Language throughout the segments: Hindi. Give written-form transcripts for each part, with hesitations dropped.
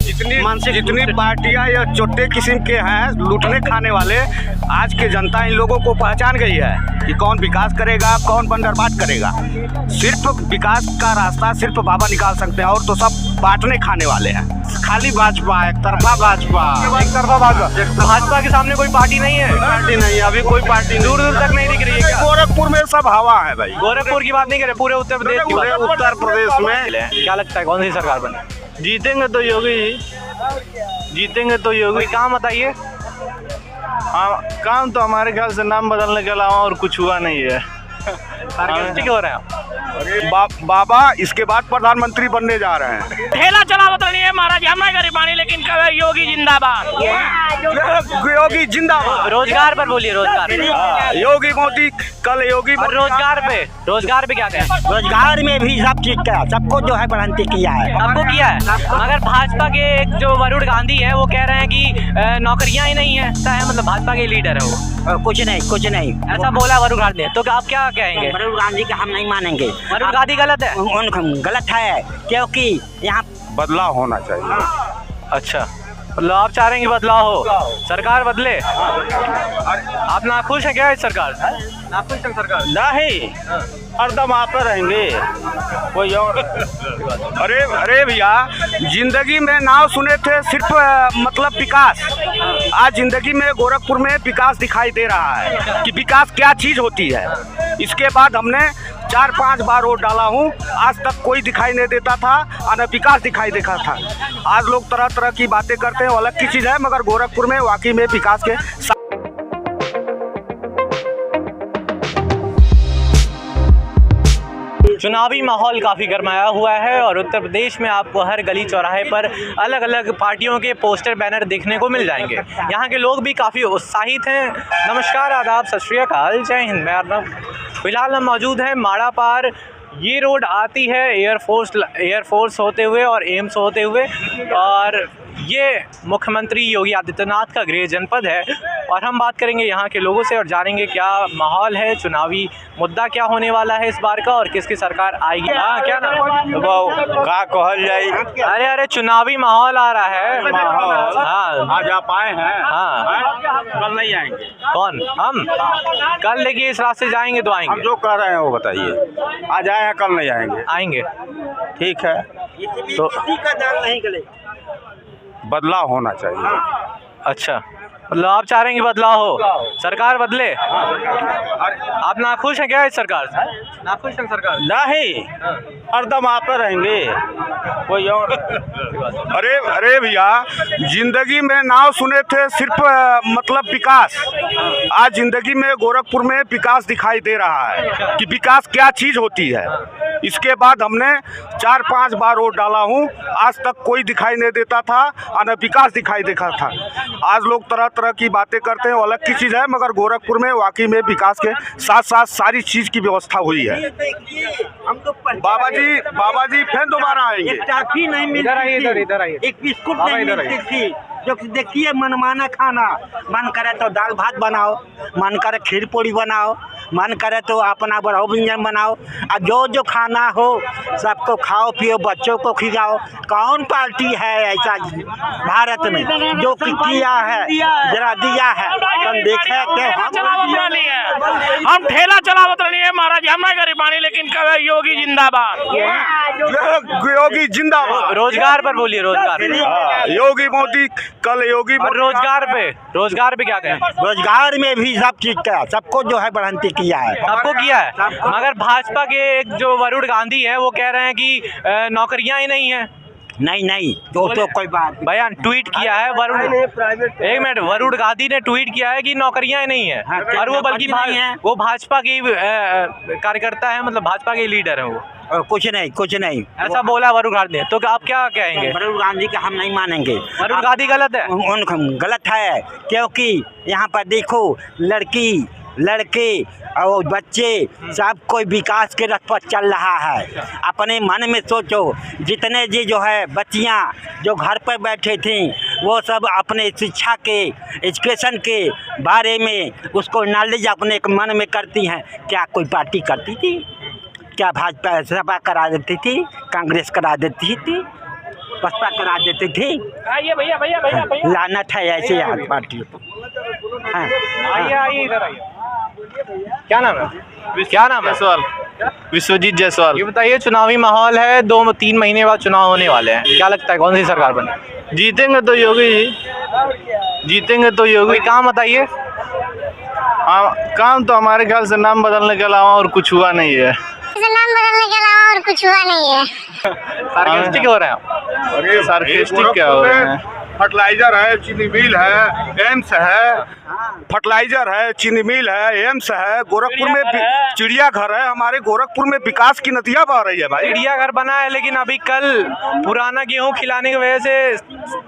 जितनी पार्टियां या छोटे किस्म के हैं लूटने खाने वाले, आज के जनता इन लोगों को पहचान गई है कि कौन विकास करेगा, कौन बंदरबाट करेगा। सिर्फ विकास का रास्ता सिर्फ बाबा निकाल सकते हैं, और तो सब बांटने खाने वाले हैं। खाली भाजपा, एक तरफा भाजपा। भाजपा के सामने कोई पार्टी नहीं है? पार्टी नहीं, अभी कोई पार्टी दूर दूर तक नहीं दिख रही है। गोरखपुर में सब हवा है भाई। गोरखपुर की बात नहीं करे, पूरे उत्तर प्रदेश की पूरे बात। उत्तर प्रदेश में क्या लगता है कौन सी सरकार बने? जीतेंगे तो योगी जी, जीतेंगे तो योगी। कोई काम बताइए। हाँ, काम तो हमारे ख्याल से नाम बदलने के अलावा और कुछ हुआ नहीं है। सार्कास्टिक हो रहे हैं आप। बाबा इसके बाद प्रधानमंत्री बनने जा रहे हैं। ठेला चलावत नहीं है महाराज, हमें गरीबानी, लेकिन योगी जिंदाबाद। योगी जिंदाबाद। रोजगार पर बोलिए, रोजगार। योगी मोदी, कल योगी और रोजगार पे क्या कहें? रोजगार में भी सब चीज का सबको जो है बढ़ंती किया है। आपको किया है, मगर भाजपा के एक जो वरुण गांधी है वो कह रहे हैं कि नौकरियां ही नहीं है। मतलब भाजपा के लीडर है वो। कुछ नहीं ऐसा बोला वरुण गांधी ने, तो आप क्या कहेंगे? वरुण गांधी का हम नहीं मानेंगे। वरुण गांधी गलत है? गलत है, क्योंकि यहाँ बदलाव होना चाहिए। अच्छा, मतलब आप चाह रहे हैं कि बदलाव हो, सरकार बदले। आप नाखुश हैं क्या इस सरकार से? नाखुश हैं सरकार? नहीं, हरदम आप रहेंगे कोई और। अरे भैया, जिंदगी में नाव सुने थे सिर्फ मतलब विकास। आज जिंदगी में गोरखपुर में विकास दिखाई दे रहा है कि विकास क्या चीज होती है। इसके बाद हमने 4-5 बार वोट डाला हूँ, आज तक कोई दिखाई नहीं देता था, और विकास दिखाई देखा था। आज लोग तरह तरह की बातें करते हैं, वो अलग की चीज़ है, मगर गोरखपुर में वाकई में विकास के चुनावी माहौल काफ़ी गरमाया हुआ है और उत्तर प्रदेश में आपको हर गली चौराहे पर अलग अलग पार्टियों के पोस्टर बैनर देखने को मिल जाएंगे। यहाँ के लोग भी काफ़ी उत्साहित हैं। नमस्कार, आदाब, सत श्री अकाल, जय हिंद। मैं अर्नब। फिलहाल हम मौजूद हैं माड़ा पार। ये रोड आती है एयरफोर्स होते हुए और एम्स होते हुए, और ये मुख्यमंत्री योगी आदित्यनाथ का गृह जनपद है। और हम बात करेंगे यहाँ के लोगों से और जानेंगे क्या माहौल है, चुनावी मुद्दा क्या होने वाला है इस बार का, और किसकी सरकार आएगी। हाँ, क्या नाम? का कहल जाए। अरे चुनावी माहौल आ रहा है। माहौल? हाँ, आज आप आए हैं। हाँ, कल नहीं आएंगे। कौन? हम कल देखिए इस रास्ते जाएंगे तो हम आएंगे। जो कह रहे हैं वो बताइए। आज आए हैं, कल नहीं आएंगे। आएंगे, ठीक है, तो का दाल नहीं गले। बदलाव होना चाहिए। अच्छा, मतलब आप चाह रहे हैं कि बदलाव हो, सरकार बदले। आप नाखुश हैं क्या इस सरकार से? नाखुश हैं सरकार? नहीं, हरदम आप रहेंगे कोई और। अरे भैया, जिंदगी में नाव सुने थे सिर्फ मतलब विकास। आज जिंदगी में गोरखपुर में विकास दिखाई दे रहा है कि विकास क्या चीज होती है। इसके बाद हमने 4-5 बार वोट डाला हूँ, आज तक कोई दिखाई नहीं देता था, और विकास दिखाई देखा था। आज लोग तरह तरह की बातें करते हैं, वो अलग की चीज़ है, मगर गोरखपुर में वाकई में विकास के साथ साथ सारी चीज़ की व्यवस्था हुई है। बाबा जी फिर दोबारा आएंगे। टॉफी नहीं मिलती, इधर आइए। एक बिस्कुट नहीं मिलती थी। जो देखिए मनमाना खाना, मन करे तो दाल भात बनाओ, मन करे खीर पूरी बनाओ, मन करे तो अपना बड़ा व्यंजन बनाओ, और जो खाना हो सबको खाओ पियो, बच्चों को खिलाओ। कौन पार्टी है ऐसा भारत में जो किया है, जरा दिया है हम देखे हम ठेला चलावत नहीं है महाराज, हमें गरीबानी, लेकिन योगी जिंदाबाद। योगी जिंदाबाद। रोजगार पर बोलिए, रोजगार। योगी मोदी, कल योगी। और रोजगार पे क्या कहें? रोजगार में भी सब चीज का सबको जो है बढ़ंती किया है। आपको किया है, मगर भाजपा के एक जो वरुण गांधी है वो कह रहे हैं कि नौकरियां ही नहीं है। नहीं, तो कोई बात बयान ट्वीट किया है वरुण, एक मिनट, वरुण गांधी ने ट्वीट किया है कि नौकरियां नहीं है। हाँ, और वो बल्कि वो भाजपा की कार्यकर्ता है, मतलब भाजपा के लीडर है वो। कुछ नहीं ऐसा बोला वरुण गांधी ने, तो आप क्या कहेंगे? वरुण गांधी का हम नहीं मानेंगे। वरुण गांधी गलत है? गलत है, क्योंकि यहाँ पर देखो लड़की लड़के और बच्चे सब कोई विकास के रथ पर चल रहा है। अपने मन में सोचो, जितने जी जो है बच्चियाँ जो घर पर बैठे थी वो सब अपने शिक्षा के एजुकेशन के बारे में उसको नॉलेज अपने मन में करती हैं। क्या कोई पार्टी करती थी? क्या भाजपा सपा करा देती थी? कांग्रेस करा देती थी? बसपा करा देते थे। आइए भैया भैया भैया भैया लानत है ऐसे यार पार्टियों को। हाँ, आइए आइए इधर आइए। क्या नाम है? क्या नाम है? जायसवाल, विश्वजीत जायसवाल। ये बताइए, चुनावी माहौल है, 2-3 महीने बाद चुनाव होने वाले हैं, क्या लगता है कौन सी सरकार बने? जीतेंगे तो योगी जी, जीतेंगे तो योगी। कोई काम बताइए। काम तो हमारे ख्याल से नाम बदलने के अलावा और कुछ हुआ नहीं है। नाम बदलने के अलावा और कुछ हुआ नहीं है। सार्कास्टिक हो रहे हैं आप? अरे सार्केस्टिक क्या हो रहे हैं? फर्टिलाइजर है, चीनी मिल है, एम्स है, फर्टिलाइजर है, चीनी मिल है, एम्स है, गोरखपुर में चिड़ियाघर है। हमारे गोरखपुर में विकास की नदियाँ बह रही है भाई। चिड़ियाघर बना है, लेकिन अभी कल पुराना गेहूं खिलाने की वजह से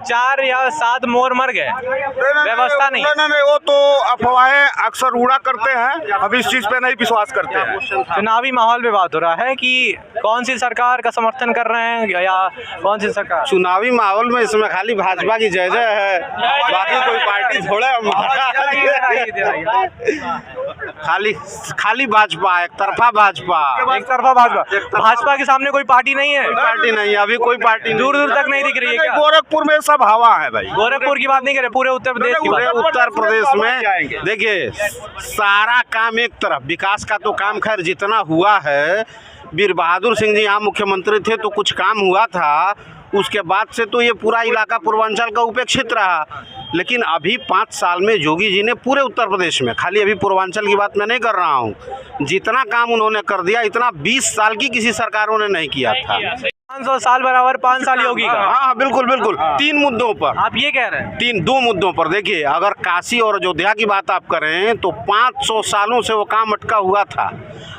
4 या 7 मोर मर गए। व्यवस्था नहीं। नहीं, वो तो अफवाहें अक्सर उड़ा करते हैं, अभी इस चीज़ पे नहीं विश्वास करते हैं। चुनावी माहौल पे बात हो रहा है कि कौन सी सरकार का समर्थन कर रहे हैं या कौन सी सरकार? चुनावी माहौल में इसमें खाली भाजपा की जय जय है, बाकी कोई पार्टी थोड़ा खाली खाली भाजपा, एक तरफा भाजपा। एक तरफा भाजपा। भाजपा के सामने कोई पार्टी नहीं है? पार्टी नहीं, अभी कोई पार्टी दूर दूर तक नहीं दिख रही है क्या? गोरखपुर में सब हवा है भाई। गोरखपुर की बात नहीं कर रहे, पूरे उत्तर प्रदेश की पूरे बात। उत्तर प्रदेश में देखिए सारा काम एक तरफ, विकास का तो काम खैर जितना हुआ है, वीर बहादुर सिंह जी यहाँ मुख्यमंत्री थे तो कुछ काम हुआ था, उसके बाद से तो ये पूरा इलाका पूर्वांचल का उपेक्षित रहा। लेकिन अभी 5 साल में योगी जी ने पूरे उत्तर प्रदेश में, खाली अभी पूर्वांचल की बात मैं नहीं कर रहा हूँ, जितना काम उन्होंने कर दिया इतना 20 साल की किसी सरकारों ने नहीं किया था। 500 साल बराबर 5 साल योगी का। हाँ बिल्कुल बिल्कुल, 3 मुद्दों पर आप ये कह रहे हैं? 2 मुद्दों पर। देखिए अगर काशी और अयोध्या की बात आप करें तो 500 सालों से वो काम अटका हुआ था।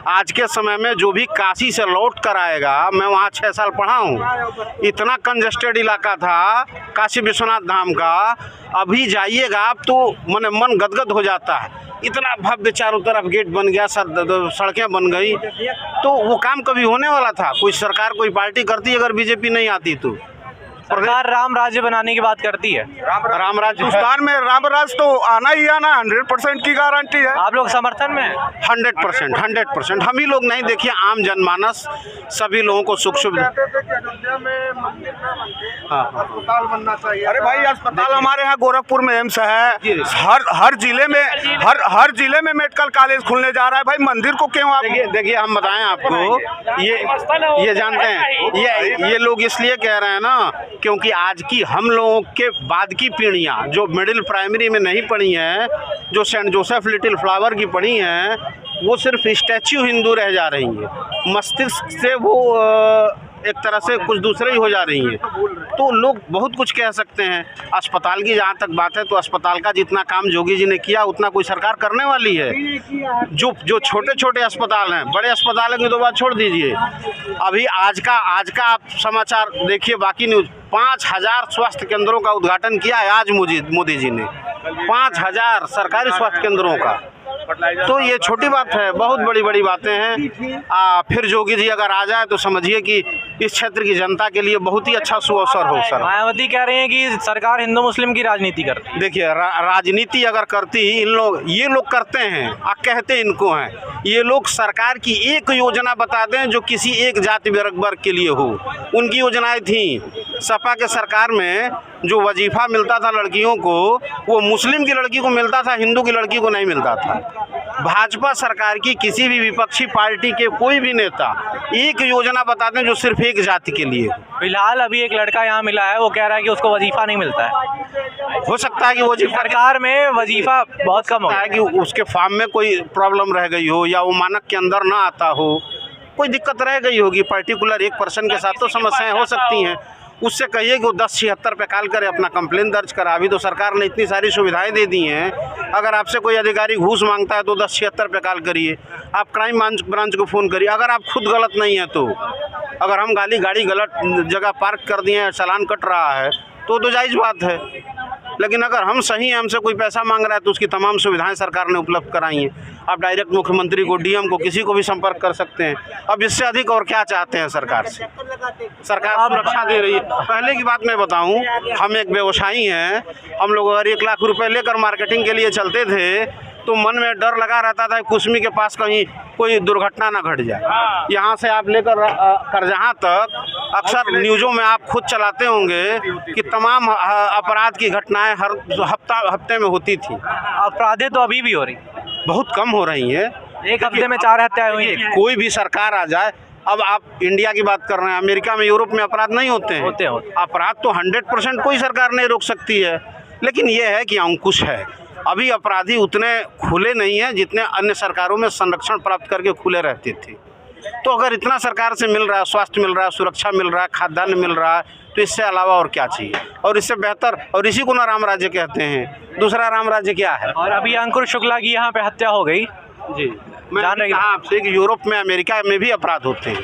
आज के समय में जो भी काशी से लौट कर आएगा, मैं वहाँ 6 साल पढ़ा हूँ, इतना कंजस्टेड इलाका था काशी विश्वनाथ धाम का, अभी जाइएगा आप तो मन गदगद हो जाता है। इतना भव्य चारों तरफ गेट बन गया, सड़कें बन गई, तो वो काम कभी होने वाला था? कोई सरकार कोई पार्टी करती अगर बीजेपी नहीं आती तो? सरकार राम राज्य बनाने की बात करती है। राम राज्य हिंदुस्तान में राम राज तो आना ही आना, 100% की गारंटी है। आप लोग समर्थन में? 100%। हम ही लोग नहीं, देखिए आम जनमानस सभी लोगों को सुख सुविधा। अस्पताल बनना चाहिए। अरे भाई अस्पताल हमारे यहाँ गोरखपुर में एम्स है, हर जिले में मेडिकल कॉलेज खुलने जा रहा है भाई। मंदिर को क्यों आप देखिए हम बताएं आपको, ये जानते हैं, ये लोग इसलिए कह रहे हैं ना क्योंकि आज की हम लोगों के बाद की पीढ़ियाँ जो मिडिल प्राइमरी में नहीं पढ़ी हैं, जो सेंट जोसेफ लिटिल फ्लावर की पढ़ी हैं, वो सिर्फ स्टैच्यू हिंदू रह जा रही हैं, मस्तिष्क से वो एक तरह से कुछ दूसरे ही हो जा रही हैं। तो लोग बहुत कुछ कह सकते हैं। अस्पताल की जहाँ तक बात है तो अस्पताल का जितना काम योगी जी ने किया उतना कोई सरकार करने वाली है? जो छोटे छोटे अस्पताल हैं, बड़े अस्पतालों की तो बात छोड़ दीजिए। अभी आज का आप समाचार देखिए, बाकी न्यूज़, 5000 स्वास्थ्य केंद्रों का उद्घाटन किया है आज मोदी जी ने, 5000 सरकारी स्वास्थ्य केंद्रों का। तो ये छोटी बात है, बहुत बड़ी बड़ी बातें हैं। फिर योगी जी अगर आ जाए तो समझिए कि इस क्षेत्र की जनता के लिए बहुत ही अच्छा सुअवसर हो सर। मायावती कह रहे हैं कि सरकार हिंदू मुस्लिम की राजनीति करती है। देखिए राजनीति अगर करती, ये लोग करते हैं, कहते इनको हैं, ये लोग सरकार की एक योजना बता दें जो किसी एक जाति वर्ग के लिए हो। उनकी योजनाएं थी सपा के सरकार में, जो वजीफा मिलता था लड़कियों को, वो मुस्लिम की लड़की को मिलता था, हिंदू की लड़की को नहीं मिलता था। भाजपा सरकार की किसी भी विपक्षी पार्टी के कोई भी नेता एक योजना बताते हैं जो सिर्फ एक जाति के लिए। फिलहाल अभी एक लड़का यहाँ मिला है, वो कह रहा है कि उसको वजीफा नहीं मिलता है। हो सकता है कि वो सरकार में वजीफा बहुत कम हो, कि उसके फॉर्म में कोई प्रॉब्लम रह गई हो या वो मानक के अंदर ना आता हो, कोई दिक्कत रह गई होगी पर्टिकुलर एक पर्सन के साथ, तो समस्याएं हो सकती हैं। उससे कहिए कि वो 1076 पे कॉल करे, अपना कंप्लेन दर्ज करा। अभी तो सरकार ने इतनी सारी सुविधाएं दे दी हैं, अगर आपसे कोई अधिकारी घूस मांगता है तो 1076 पे कॉल करिए, आप क्राइम ब्रांच को फ़ोन करिए। अगर आप खुद गलत नहीं है तो, अगर हम गाड़ी गलत जगह पार्क कर दिए हैं, चालान कट रहा है तो जायज़ बात है। लेकिन अगर हम सही हैं, हमसे कोई पैसा मांग रहा है तो उसकी तमाम सुविधाएं सरकार ने उपलब्ध कराई हैं। आप डायरेक्ट मुख्यमंत्री को, डीएम को, किसी को भी संपर्क कर सकते हैं। अब इससे अधिक और क्या चाहते हैं सरकार से? सरकार सुरक्षा दे रही है। पहले की बात मैं बताऊं, हम एक व्यवसायी हैं, हम लोग अगर 1 लाख रुपए लेकर मार्केटिंग के लिए चलते थे तो मन में डर लगा रहता था कुसमी के पास कहीं कोई दुर्घटना ना घट जाए। यहाँ से आप लेकर करजहाँ तक अक्सर न्यूज़ों में आप खुद चलाते होंगे कि तमाम अपराध की घटनाएं हर हफ्ते में होती थी। अपराधें तो अभी भी हो रही, बहुत कम हो रही हैं। एक हफ्ते में 4 हत्याएं हुई हैं। कोई भी सरकार आ जाए, अब आप इंडिया की बात कर रहे हैं, अमेरिका में, यूरोप में अपराध नहीं होते हैं। होते। अपराध तो 100% कोई सरकार नहीं रोक सकती है, लेकिन ये है कि अंकुश है। अभी अपराधी उतने खुले नहीं हैं जितने अन्य सरकारों में संरक्षण प्राप्त करके खुले रहते थे। तो अगर इतना सरकार से मिल रहा है, स्वास्थ्य मिल रहा है, सुरक्षा मिल रहा है, खाद्यान्न मिल रहा है, तो इससे अलावा और क्या चाहिए? और इससे बेहतर, और इसी को ना राम राज्य कहते हैं। दूसरा राम राज्य क्या है? और अभी अंकुर शुक्ला की यहाँ पे हत्या हो गई जी, मैंने कहा आपसे कि यूरोप में, अमेरिका में भी अपराध होते हैं।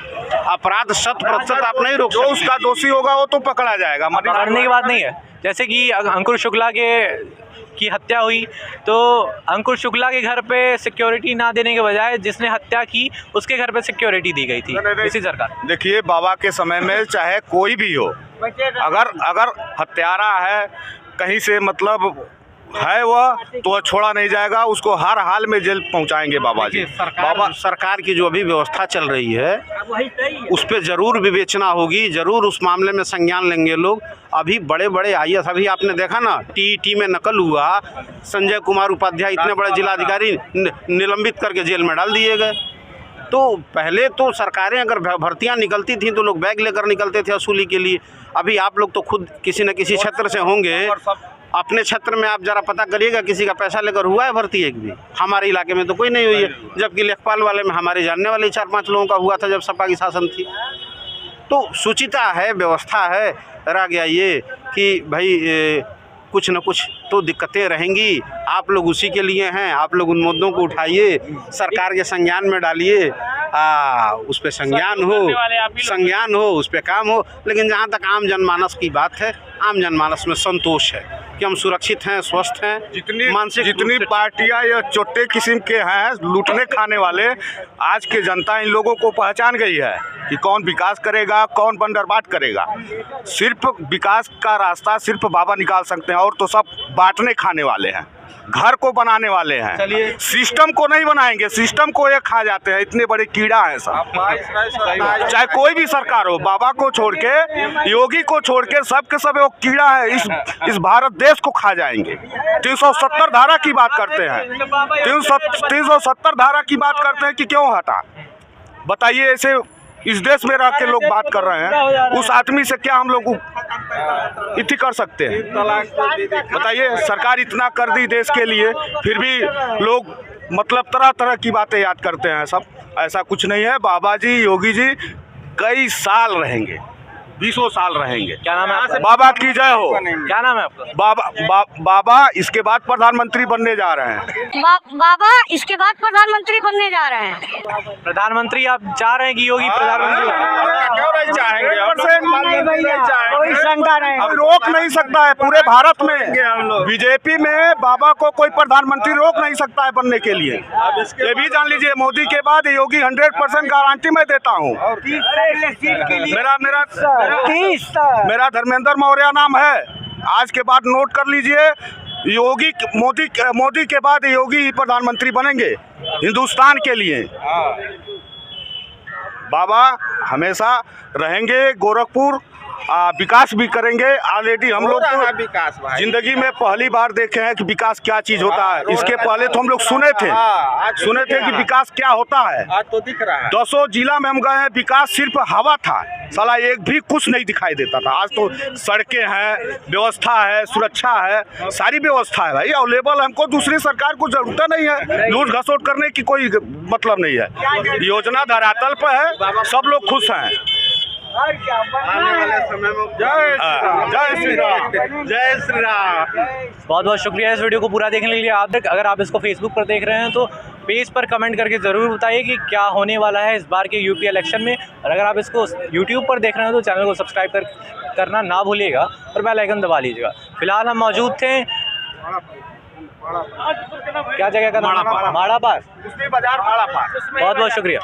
अपराध 100% आप नहीं रोक सकते। उसका दोषी होगा वो तो पकड़ा जाएगा, पकड़ने की बात नहीं है। जैसे कि अंकुर शुक्ला की हत्या हुई तो अंकुर शुक्ला के घर पे सिक्योरिटी ना देने के बजाय जिसने हत्या की उसके घर पे सिक्योरिटी दी गई थी इसी सरकार। देखिए, बाबा के समय में चाहे कोई भी हो, अगर हत्यारा है कहीं से, मतलब है वह, तो वह छोड़ा नहीं जाएगा, उसको हर हाल में जेल पहुंचाएंगे बाबा जी। बाबा, सरकार की जो अभी व्यवस्था चल रही है उस पर ज़रूर विवेचना होगी, ज़रूर उस मामले में संज्ञान लेंगे लोग। अभी बड़े बड़े IAS, अभी आपने देखा ना TET में नकल हुआ, संजय कुमार उपाध्याय इतने बड़े जिलाधिकारी निलंबित करके जेल में डाल दिए गए। तो पहले तो सरकारें अगर भर्तियां निकलती थी तो लोग बैग लेकर निकलते थे वसूली के लिए। अभी आप लोग तो खुद किसी न किसी क्षेत्र से होंगे, अपने क्षेत्र में आप जरा पता करिएगा किसी का पैसा लेकर हुआ है भर्ती एक भी? हमारे इलाके में तो कोई नहीं हुई है, जबकि लेखपाल वाले में हमारे जानने वाले 4-5 लोगों का हुआ था जब सपा की शासन थी। तो सुचिता है, व्यवस्था है। रह गया ये कि भाई कुछ न कुछ तो दिक्कतें रहेंगी, आप लोग उसी के लिए हैं। आप लोग उन मुद्दों को उठाइए, सरकार के संज्ञान में डालिए, उस पर संज्ञान हो, उस पर काम हो। लेकिन जहाँ तक आम जनमानस की बात है, आम जनमानस में संतोष है कि हम सुरक्षित हैं, स्वस्थ हैं। जितनी पार्टियां या छोटे किस्म के हैं लूटने खाने वाले, आज के जनता इन लोगों को पहचान गई है कि कौन विकास करेगा, कौन बंदरबाट करेगा। सिर्फ विकास का रास्ता सिर्फ बाबा निकाल सकते हैं, और तो सब बांटने खाने वाले हैं, घर को बनाने वाले हैं, सिस्टम को नहीं बनाएंगे। सिस्टम को ये खा जाते हैं, इतने बड़े कीड़ा हैं सब। चाहे कोई भी सरकार हो, बाबा को छोड़ के, योगी को छोड़ के, सब के सब वो कीड़ा है, इस भारत देश को खा जाएंगे। 370 धारा की बात करते हैं, 370 धारा की बात करते हैं कि क्यों हटा? बताइए, ऐसे इस देश में रह के लोग बात कर रहे हैं, उस आदमी से क्या हम लोग इतनी कर सकते हैं? बताइए, सरकार इतना कर दी देश के लिए, फिर भी लोग मतलब तरह तरह की बातें याद करते हैं सब। ऐसा कुछ नहीं है। बाबा जी, योगी जी कई साल रहेंगे, 20 साल रहेंगे। क्या नाम है आपका? बाबा की जय हो। क्या नाम है आपका? बाबा इसके बाद प्रधानमंत्री बनने जा रहे हैं। बाबा इसके बाद प्रधानमंत्री बनने जा रहे हैं। प्रधानमंत्री आप चाह रहे हैं कि योगी प्रधानमंत्री? क्यों नहीं चाहेंगे? कोई शंका नहीं, अब रोक नहीं सकता है पूरे भारत में। बीजेपी में बाबा को कोई प्रधानमंत्री रोक नहीं सकता है बनने के लिए। ये भी जान लीजिए, मोदी के बाद योगी 100% गारंटी मैं देता हूँ। मेरा धर्मेंद्र मौर्य नाम है, आज के बाद नोट कर लीजिए। मोदी के बाद योगी ही प्रधानमंत्री बनेंगे हिंदुस्तान के लिए। बाबा हमेशा रहेंगे गोरखपुर, विकास भी करेंगे। ऑलरेडी हम लोग तो जिंदगी में पहली बार देखे हैं कि विकास क्या चीज होता है। इसके पहले तो हम लोग सुने थे कि विकास क्या होता है। आज तो दिख रहा है। 200 जिला में हम गए हैं, विकास सिर्फ हवा था, साला एक भी कुछ नहीं दिखाई देता था। आज तो सड़कें हैं, व्यवस्था है, सुरक्षा है, सारी व्यवस्था है भाई अवेलेबल। हमको दूसरी सरकार को जरूरत नहीं है, लूट घसोट करने की कोई मतलब नहीं है। योजना धरातल पर है, सब लोग खुश हैं। आने वाले समय में जय श्री राम, जय श्री राम। बहुत बहुत शुक्रिया इस वीडियो को पूरा देखने के लिए। आप तक अगर आप इसको फेसबुक पर देख रहे हैं तो पेज पर कमेंट करके ज़रूर बताइए कि क्या होने वाला है इस बार के यूपी इलेक्शन में। और अगर आप इसको यूट्यूब पर देख रहे हैं तो चैनल को सब्सक्राइब करना ना भूलिएगा और बेल आइकन दबा लीजिएगा। फिलहाल हम मौजूद थे क्या जगह का नाम? माड़ा पास। बाजार माड़ा पास। बहुत बहुत शुक्रिया।